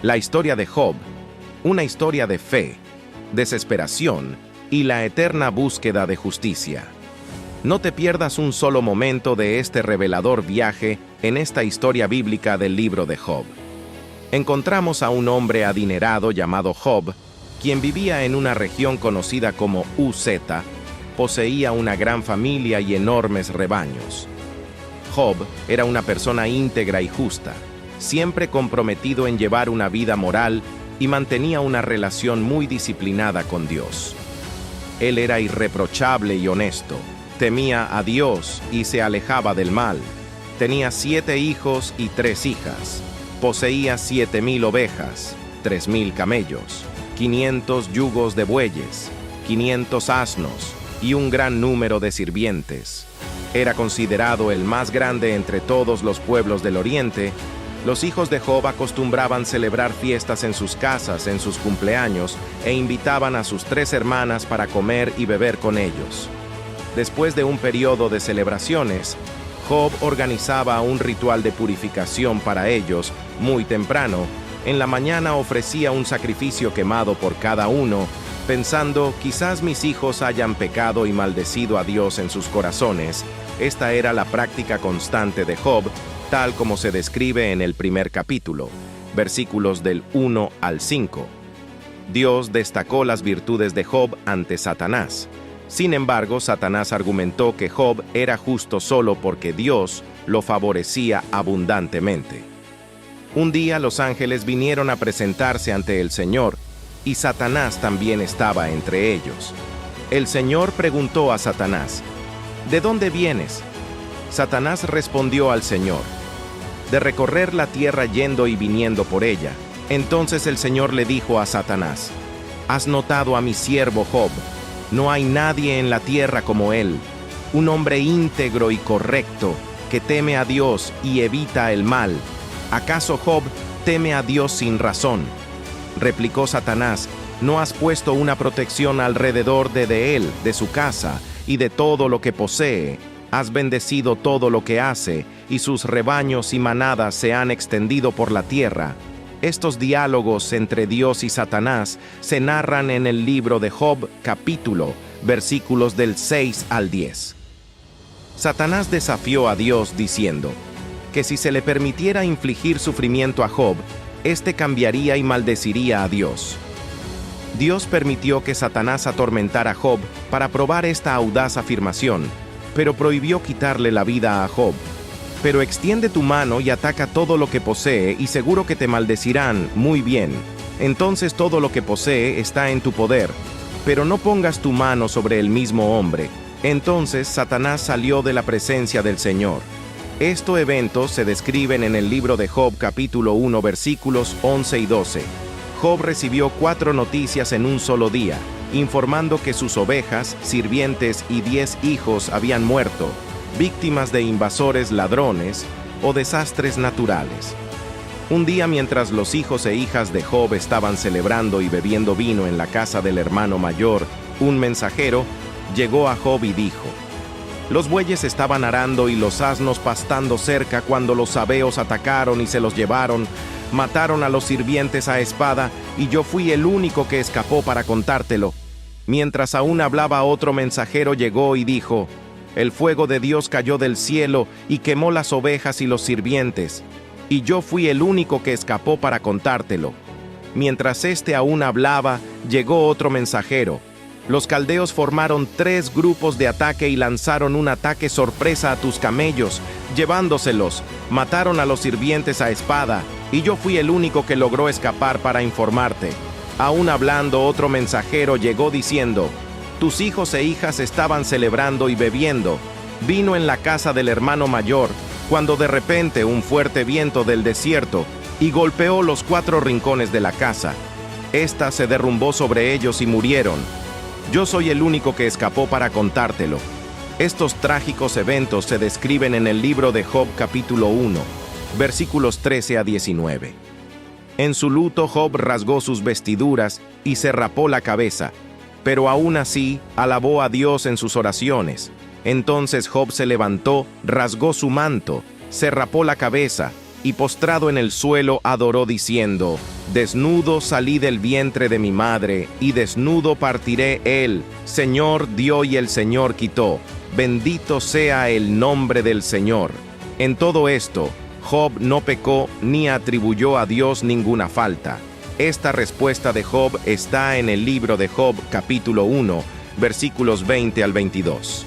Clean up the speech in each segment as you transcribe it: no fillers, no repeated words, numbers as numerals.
La historia de Job, una historia de fe, desesperación y la eterna búsqueda de justicia. No te pierdas un solo momento de este revelador viaje en esta historia bíblica del libro de Job. Encontramos a un hombre adinerado llamado Job, quien vivía en una región conocida como UZ, poseía una gran familia y enormes rebaños. Job era una persona íntegra y justa, siempre comprometido en llevar una vida moral y mantenía una relación muy disciplinada con Dios. Él era irreprochable y honesto, temía a Dios y se alejaba del mal. Tenía 7 hijos y 3 hijas. Poseía 7,000 ovejas, 3,000 camellos, 500 yugos de bueyes, 500 asnos y un gran número de sirvientes. Era considerado el más grande entre todos los pueblos del oriente. Los hijos de Job acostumbraban celebrar fiestas en sus casas en sus cumpleaños e invitaban a sus 3 hermanas para comer y beber con ellos. Después de un periodo de celebraciones, Job organizaba un ritual de purificación para ellos muy temprano. En la mañana ofrecía un sacrificio quemado por cada uno, pensando, quizás mis hijos hayan pecado y maldecido a Dios en sus corazones. Esta era la práctica constante de Job, tal como se describe en el primer capítulo, versículos del 1 al 5. Dios destacó las virtudes de Job ante Satanás. Sin embargo, Satanás argumentó que Job era justo solo porque Dios lo favorecía abundantemente. Un día los ángeles vinieron a presentarse ante el Señor, y Satanás también estaba entre ellos. El Señor preguntó a Satanás, ¿de dónde vienes? Satanás respondió al Señor, de recorrer la tierra yendo y viniendo por ella. Entonces el Señor le dijo a Satanás, ¿has notado a mi siervo Job? No hay nadie en la tierra como él, un hombre íntegro y correcto, que teme a Dios y evita el mal. ¿Acaso Job teme a Dios sin razón? Replicó Satanás, ¿no has puesto una protección alrededor de él, de su casa y de todo lo que posee? Has bendecido todo lo que hace, y sus rebaños y manadas se han extendido por la tierra. Estos diálogos entre Dios y Satanás se narran en el libro de Job, capítulo, versículos del 6 al 10. Satanás desafió a Dios diciendo que si se le permitiera infligir sufrimiento a Job, éste cambiaría y maldeciría a Dios. Dios permitió que Satanás atormentara a Job para probar esta audaz afirmación, pero prohibió quitarle la vida a Job. Pero extiende tu mano y ataca todo lo que posee, y seguro que te maldecirán muy bien. Entonces todo lo que posee está en tu poder, pero no pongas tu mano sobre el mismo hombre. Entonces Satanás salió de la presencia del Señor. Estos eventos se describen en el libro de Job capítulo 1 versículos 11 y 12. Job recibió 4 noticias en un solo día, informando que sus ovejas, sirvientes y 10 hijos habían muerto, víctimas de invasores ladrones o desastres naturales. Un día, mientras los hijos e hijas de Job estaban celebrando y bebiendo vino en la casa del hermano mayor, un mensajero llegó a Job y dijo, los bueyes estaban arando y los asnos pastando cerca cuando los sabeos atacaron y se los llevaron, mataron a los sirvientes a espada, y yo fui el único que escapó para contártelo. Mientras aún hablaba, otro mensajero llegó y dijo, el fuego de Dios cayó del cielo y quemó las ovejas y los sirvientes, y yo fui el único que escapó para contártelo. Mientras éste aún hablaba, llegó otro mensajero. Los caldeos formaron 3 grupos de ataque y lanzaron un ataque sorpresa a tus camellos, llevándoselos, mataron a los sirvientes a espada, y yo fui el único que logró escapar para informarte. Aún hablando, otro mensajero llegó diciendo, tus hijos e hijas estaban celebrando y bebiendo vino en la casa del hermano mayor, cuando de repente un fuerte viento del desierto y golpeó los 4 rincones de la casa. Esta se derrumbó sobre ellos y murieron. Yo soy el único que escapó para contártelo. Estos trágicos eventos se describen en el libro de Job capítulo 1, versículos 13 a 19. En su luto Job rasgó sus vestiduras y se rapó la cabeza, pero aún así alabó a Dios en sus oraciones. Entonces Job se levantó, rasgó su manto, se rapó la cabeza y postrado en el suelo adoró diciendo, Desnudo salí del vientre de mi madre, y desnudo partiré él. Señor dio y el Señor quitó. Bendito sea el nombre del Señor. En todo esto, Job no pecó ni atribuyó a Dios ninguna falta. Esta respuesta de Job está en el libro de Job, capítulo 1, versículos 20 al 22.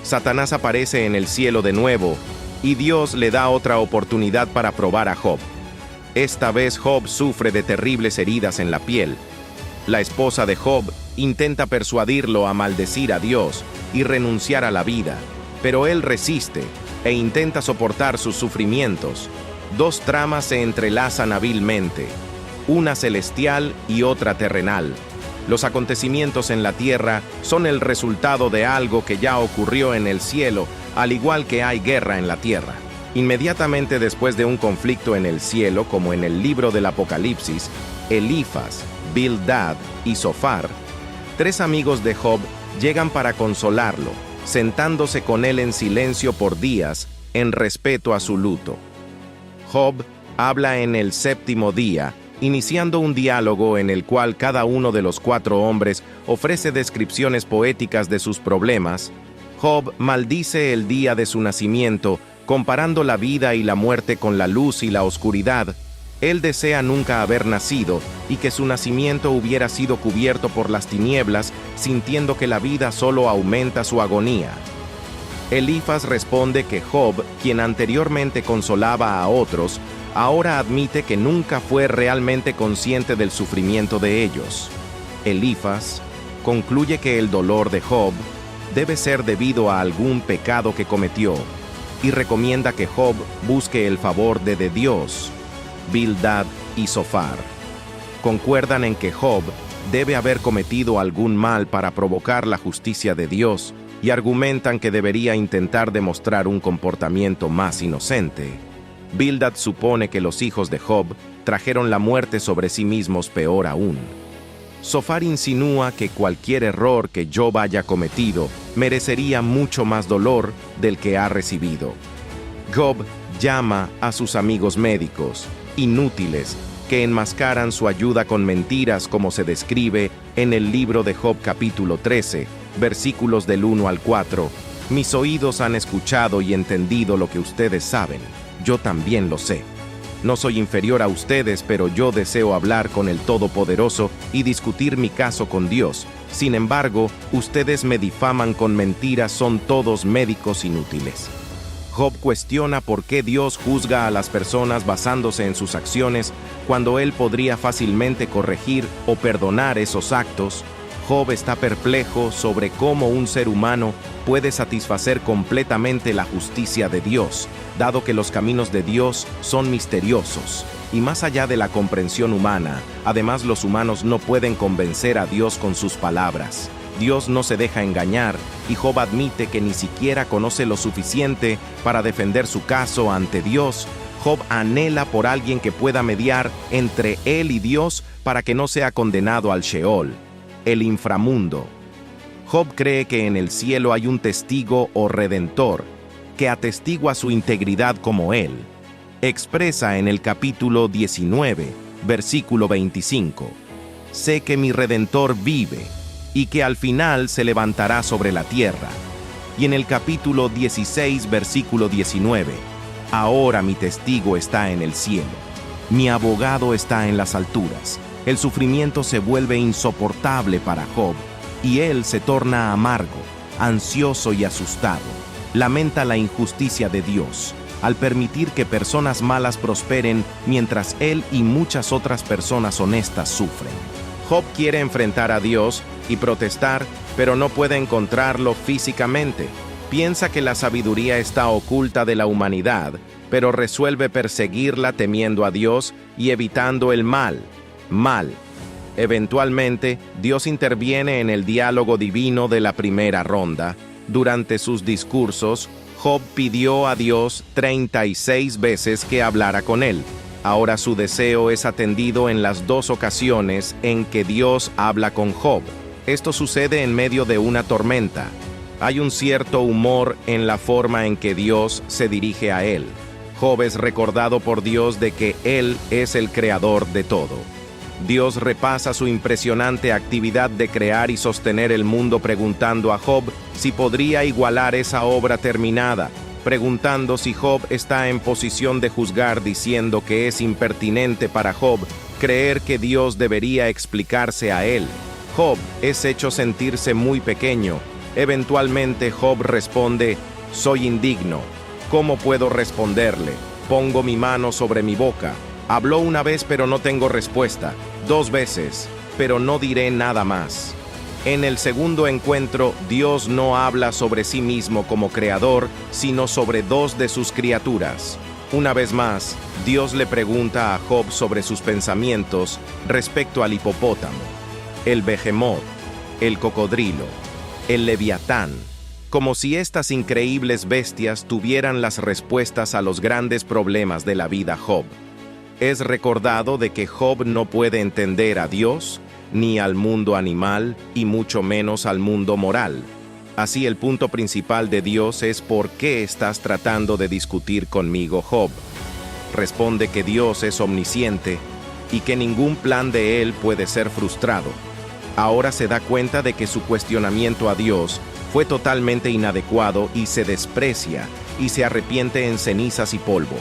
Satanás aparece en el cielo de nuevo, y Dios le da otra oportunidad para probar a Job. Esta vez Job sufre de terribles heridas en la piel. La esposa de Job intenta persuadirlo a maldecir a Dios y renunciar a la vida, pero él resiste e intenta soportar sus sufrimientos. Dos tramas se entrelazan hábilmente, una celestial y otra terrenal. Los acontecimientos en la tierra son el resultado de algo que ya ocurrió en el cielo, al igual que hay guerra en la tierra. Inmediatamente después de un conflicto en el cielo, como en el libro del Apocalipsis, Elifaz, Bildad y Zofar, tres amigos de Job llegan para consolarlo, sentándose con él en silencio por días, en respeto a su luto. Job habla en el séptimo día, iniciando un diálogo en el cual cada uno de los cuatro hombres ofrece descripciones poéticas de sus problemas. Job maldice el día de su nacimiento, comparando la vida y la muerte con la luz y la oscuridad. Él desea nunca haber nacido y que su nacimiento hubiera sido cubierto por las tinieblas, sintiendo que la vida solo aumenta su agonía. Elifaz responde que Job, quien anteriormente consolaba a otros, ahora admite que nunca fue realmente consciente del sufrimiento de ellos. Elifaz concluye que el dolor de Job debe ser debido a algún pecado que cometió, y recomienda que Job busque el favor de Dios. Bildad y Zofar concuerdan en que Job debe haber cometido algún mal para provocar la justicia de Dios, y argumentan que debería intentar demostrar un comportamiento más inocente. Bildad supone que los hijos de Job trajeron la muerte sobre sí mismos, peor aún. Zofar insinúa que cualquier error que Job haya cometido merecería mucho más dolor del que ha recibido. Job llama a sus amigos médicos, inútiles, que enmascaran su ayuda con mentiras, como se describe en el libro de Job capítulo 13, versículos del 1 al 4. Mis oídos han escuchado y entendido lo que ustedes saben. Yo también lo sé. No soy inferior a ustedes, pero yo deseo hablar con el Todopoderoso y discutir mi caso con Dios. Sin embargo, ustedes me difaman con mentiras, son todos médicos inútiles. Job cuestiona por qué Dios juzga a las personas basándose en sus acciones, cuando él podría fácilmente corregir o perdonar esos actos. Job está perplejo sobre cómo un ser humano puede satisfacer completamente la justicia de Dios, dado que los caminos de Dios son misteriosos, y más allá de la comprensión humana. Además, los humanos no pueden convencer a Dios con sus palabras. Dios no se deja engañar, y Job admite que ni siquiera conoce lo suficiente para defender su caso ante Dios. Job anhela por alguien que pueda mediar entre él y Dios para que no sea condenado al Sheol, el inframundo. Job cree que en el cielo hay un testigo o redentor que atestigua su integridad como él. Expresa en el capítulo 19, versículo 25: sé que mi Redentor vive y que al final se levantará sobre la tierra. Y en el capítulo 16, versículo 19: ahora mi testigo está en el cielo, mi abogado está en las alturas. El sufrimiento se vuelve insoportable para Job, y él se torna amargo, ansioso y asustado. Lamenta la injusticia de Dios, al permitir que personas malas prosperen mientras él y muchas otras personas honestas sufren. Job quiere enfrentar a Dios y protestar, pero no puede encontrarlo físicamente. Piensa que la sabiduría está oculta de la humanidad, pero resuelve perseguirla temiendo a Dios y evitando el mal. Eventualmente, Dios interviene en el diálogo divino de la primera ronda. Durante sus discursos, Job pidió a Dios 36 veces que hablara con él. Ahora su deseo es atendido en las dos ocasiones en que Dios habla con Job. Esto sucede en medio de una tormenta. Hay un cierto humor en la forma en que Dios se dirige a él. Job es recordado por Dios de que Él es el creador de todo. Dios repasa su impresionante actividad de crear y sostener el mundo preguntando a Job si podría igualar esa obra terminada, preguntando si Job está en posición de juzgar, diciendo que es impertinente para Job creer que Dios debería explicarse a él. Job es hecho sentirse muy pequeño. Eventualmente Job responde: soy indigno. ¿Cómo puedo responderle? Pongo mi mano sobre mi boca. Habló una vez, pero no tengo respuesta. 2 veces, pero no diré nada más. En el segundo encuentro, Dios no habla sobre sí mismo como creador, sino sobre 2 de sus criaturas. Una vez más, Dios le pregunta a Job sobre sus pensamientos respecto al hipopótamo, el behemoth, el cocodrilo, el leviatán, como si estas increíbles bestias tuvieran las respuestas a los grandes problemas de la vida Job. Es recordado de que Job no puede entender a Dios, ni al mundo animal, y mucho menos al mundo moral. Así, el punto principal de Dios es: ¿por qué estás tratando de discutir conmigo, Job? Responde que Dios es omnisciente y que ningún plan de Él puede ser frustrado. Ahora se da cuenta de que su cuestionamiento a Dios fue totalmente inadecuado y se desprecia y se arrepiente en cenizas y polvo.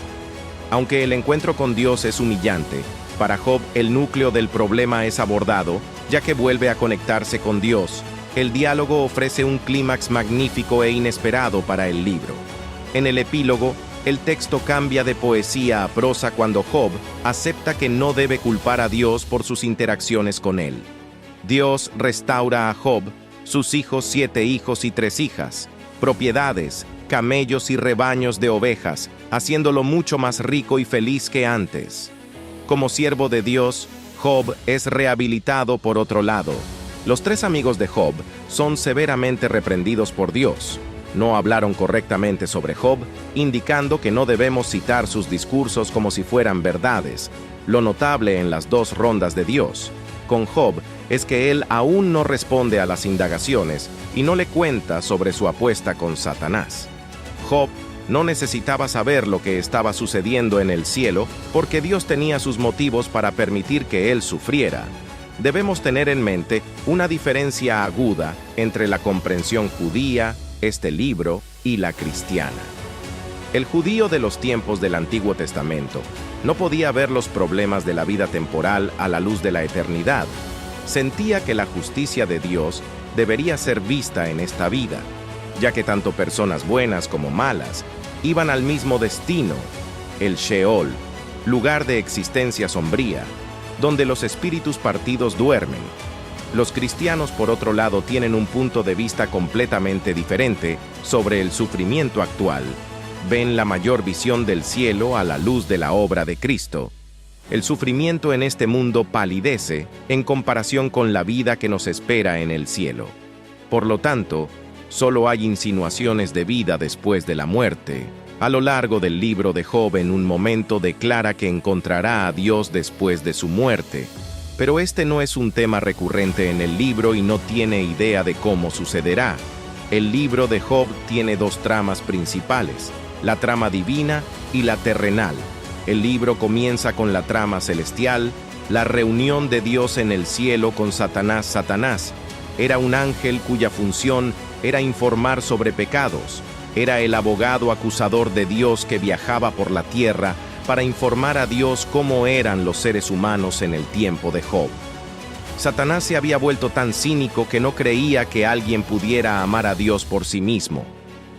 Aunque el encuentro con Dios es humillante, para Job el núcleo del problema es abordado, ya que vuelve a conectarse con Dios. El diálogo ofrece un clímax magnífico e inesperado para el libro. En el epílogo, el texto cambia de poesía a prosa cuando Job acepta que no debe culpar a Dios por sus interacciones con él. Dios restaura a Job, sus hijos, 7 hijos y 3 hijas, propiedades, camellos y rebaños de ovejas, haciéndolo mucho más rico y feliz que antes. Como siervo de Dios, Job es rehabilitado por otro lado. Los 3 amigos de Job son severamente reprendidos por Dios. No hablaron correctamente sobre Job, indicando que no debemos citar sus discursos como si fueran verdades. Lo notable en las 2 rondas de Dios con Job es que él aún no responde a las indagaciones y no le cuenta sobre su apuesta con Satanás. Job no necesitaba saber lo que estaba sucediendo en el cielo porque Dios tenía sus motivos para permitir que él sufriera. Debemos tener en mente una diferencia aguda entre la comprensión judía, este libro, y la cristiana. El judío de los tiempos del Antiguo Testamento no podía ver los problemas de la vida temporal a la luz de la eternidad. Sentía que la justicia de Dios debería ser vista en esta vida, ya que tanto personas buenas como malas iban al mismo destino, el Sheol, lugar de existencia sombría, donde los espíritus partidos duermen. Los cristianos, por otro lado, tienen un punto de vista completamente diferente sobre el sufrimiento actual. Ven la mayor visión del cielo a la luz de la obra de Cristo. El sufrimiento en este mundo palidece en comparación con la vida que nos espera en el cielo. Por lo tanto, solo hay insinuaciones de vida después de la muerte. A lo largo del libro de Job, en un momento declara que encontrará a Dios después de su muerte. Pero este no es un tema recurrente en el libro y no tiene idea de cómo sucederá. El libro de Job tiene 2 tramas principales: la trama divina y la terrenal. El libro comienza con la trama celestial, la reunión de Dios en el cielo con Satanás. Satanás era un ángel cuya función era informar sobre pecados. Era el abogado acusador de Dios que viajaba por la tierra para informar a Dios cómo eran los seres humanos en el tiempo de Job. Satanás se había vuelto tan cínico que no creía que alguien pudiera amar a Dios por sí mismo.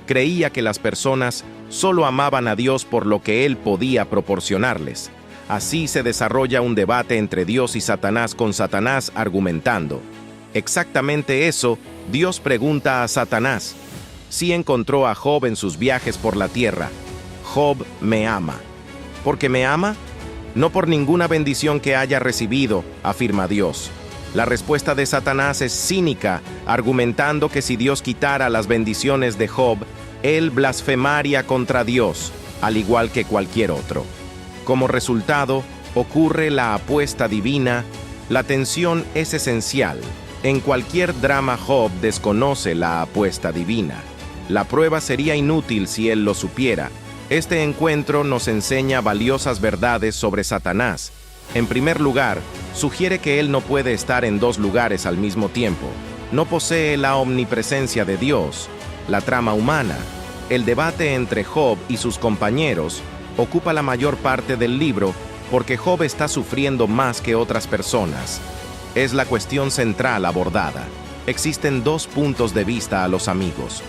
Creía que las personas solo amaban a Dios por lo que Él podía proporcionarles. Así se desarrolla un debate entre Dios y Satanás, con Satanás argumentando. Exactamente eso, Dios pregunta a Satanás. Si encontró a Job en sus viajes por la tierra. Job me ama. ¿Por qué me ama? No por ninguna bendición que haya recibido, afirma Dios. La respuesta de Satanás es cínica, argumentando que si Dios quitara las bendiciones de Job, él blasfemaría contra Dios, al igual que cualquier otro. Como resultado, ocurre la apuesta divina. La tensión es esencial. En cualquier drama, Job desconoce la apuesta divina. La prueba sería inútil si él lo supiera. Este encuentro nos enseña valiosas verdades sobre Satanás. En primer lugar, sugiere que él no puede estar en dos lugares al mismo tiempo. No posee la omnipresencia de Dios. La trama humana, el debate entre Job y sus compañeros, ocupa la mayor parte del libro porque Job está sufriendo más que otras personas. Es la cuestión central abordada. Existen dos puntos de vista a los amigos.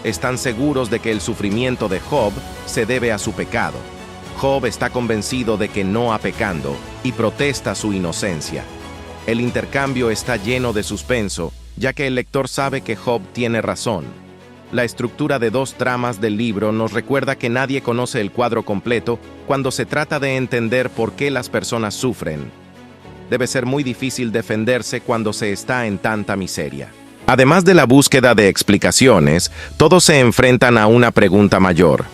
Están seguros de que el sufrimiento de Job se debe a su pecado. Job está convencido de que no ha pecado y protesta su inocencia. El intercambio está lleno de suspenso, ya que el lector sabe que Job tiene razón. La estructura de dos tramas del libro nos recuerda que nadie conoce el cuadro completo cuando se trata de entender por qué las personas sufren. Debe ser muy difícil defenderse cuando se está en tanta miseria. Además de la búsqueda de explicaciones, todos se enfrentan a una pregunta mayor.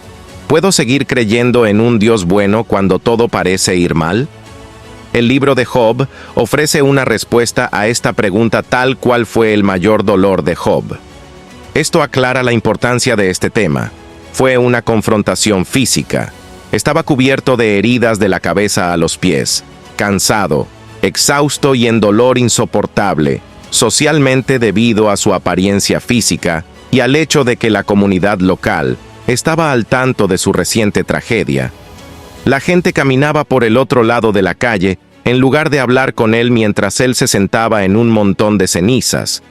¿Puedo seguir creyendo en un Dios bueno cuando todo parece ir mal? El libro de Job ofrece una respuesta a esta pregunta tal cual fue el mayor dolor de Job. Esto aclara la importancia de este tema. Fue una confrontación física. Estaba cubierto de heridas de la cabeza a los pies, cansado, exhausto y en dolor insoportable, socialmente debido a su apariencia física y al hecho de que la comunidad local estaba al tanto de su reciente tragedia. La gente caminaba por el otro lado de la calle en lugar de hablar con él mientras él se sentaba en un montón de cenizas.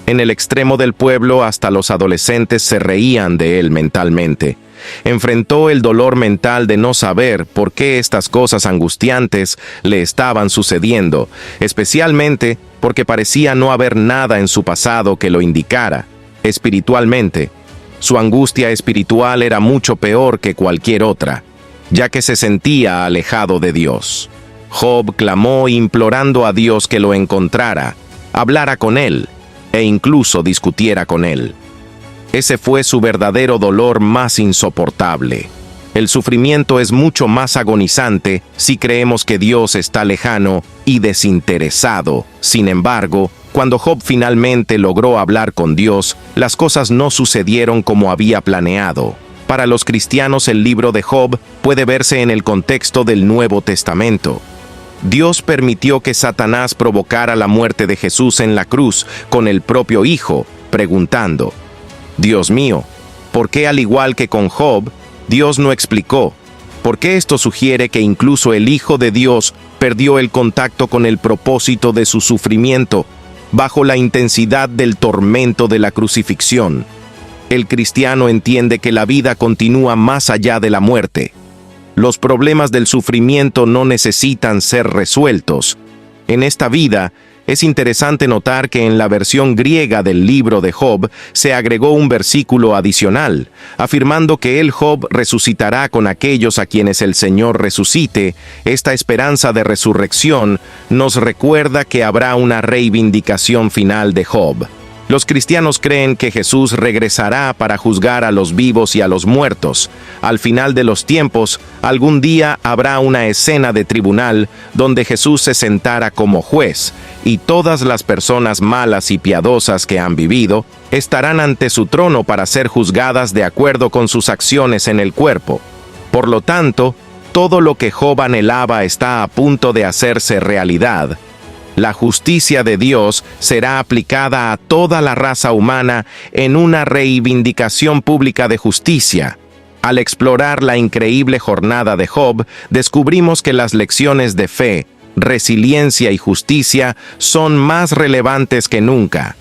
En el extremo del pueblo hasta los adolescentes se reían de él mentalmente. Enfrentó el dolor mental de no saber por qué estas cosas angustiantes le estaban sucediendo, especialmente porque parecía no haber nada en su pasado que lo indicara. Espiritualmente, su angustia espiritual era mucho peor que cualquier otra, ya que se sentía alejado de Dios. Job clamó implorando a Dios que lo encontrara, hablara con él e incluso discutiera con él. Ese fue su verdadero dolor más insoportable. El sufrimiento es mucho más agonizante si creemos que Dios está lejano y desinteresado. Sin embargo, cuando Job finalmente logró hablar con Dios, las cosas no sucedieron como había planeado. Para los cristianos, el libro de Job puede verse en el contexto del Nuevo Testamento. Dios permitió que Satanás provocara la muerte de Jesús en la cruz con el propio Hijo, preguntando: Dios mío, ¿por qué al igual que con Job, Dios no explicó? ¿Por qué esto sugiere que incluso el Hijo de Dios perdió el contacto con el propósito de su sufrimiento bajo la intensidad del tormento de la crucifixión? El cristiano entiende que la vida continúa más allá de la muerte. Los problemas del sufrimiento no necesitan ser resueltos. En esta vida, es interesante notar que en la versión griega del libro de Job se agregó un versículo adicional, afirmando que el Job resucitará con aquellos a quienes el Señor resucite. Esta esperanza de resurrección nos recuerda que habrá una reivindicación final de Job. Los cristianos creen que Jesús regresará para juzgar a los vivos y a los muertos. Al final de los tiempos, algún día habrá una escena de tribunal donde Jesús se sentará como juez, y todas las personas malas y piadosas que han vivido estarán ante su trono para ser juzgadas de acuerdo con sus acciones en el cuerpo. Por lo tanto, todo lo que Job anhelaba está a punto de hacerse realidad. La justicia de Dios será aplicada a toda la raza humana en una reivindicación pública de justicia. Al explorar la increíble jornada de Job, descubrimos que las lecciones de fe, resiliencia y justicia son más relevantes que nunca.